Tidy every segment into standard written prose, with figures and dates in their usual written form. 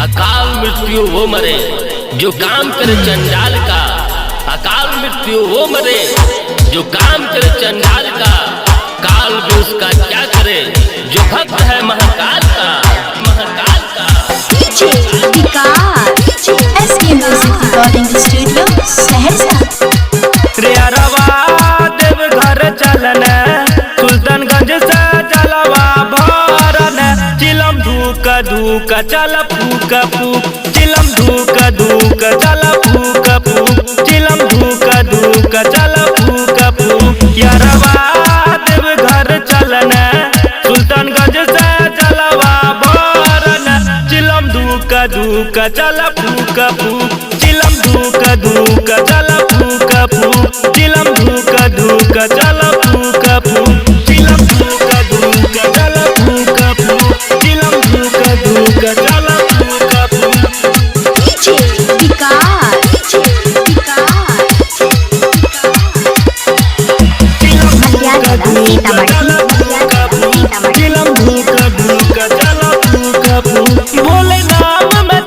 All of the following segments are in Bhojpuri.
अकाल मृत्यु वो मरे जो काम करे चंडाल का। अकाल मृत्यु वो मरे जो काम करे चंडाल का। काल भी उसका क्या करे जो भक्त है महाकाल का। महाकाल का SK music recording studio Saharsa. Deoghar चलन सुल्तानगंज से चलवा भरन। चिलम धूक धूक चल फूक फूक। चिलम धूक धूक चल फूक फूक। चिलम धूक धूक चल फूक फूक। यारवा देवघर चलन सुल्तानगंज से चलवा भरन। चिलम धूक धूक चल फूक फूक। चिलम धूक धूक चल फूक फूक। चिलम धूक धूक चल फूक फूक। चिलम धूक धूक चल फूक फूक। चिलम धूक धूक चल फूक फूक। चिलम धूक धूक चल फूक फूक। भोले नाम में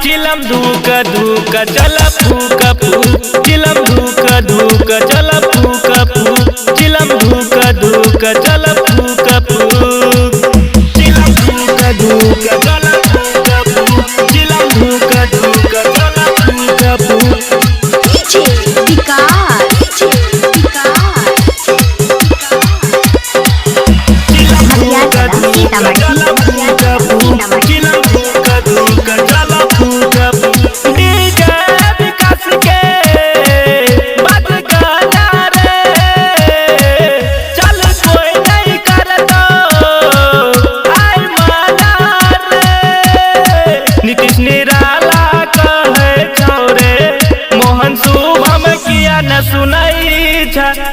चिलम धूक धूक चल फूक फूक। चिलम धूक धूक चल फूक फूक। चिलम धूक धूक चल फूक फूक। चिलम धूक धूक चल फूक फूक। चिलम धूक धूक चल फूक फूक।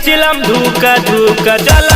चिलम धूक धूक चल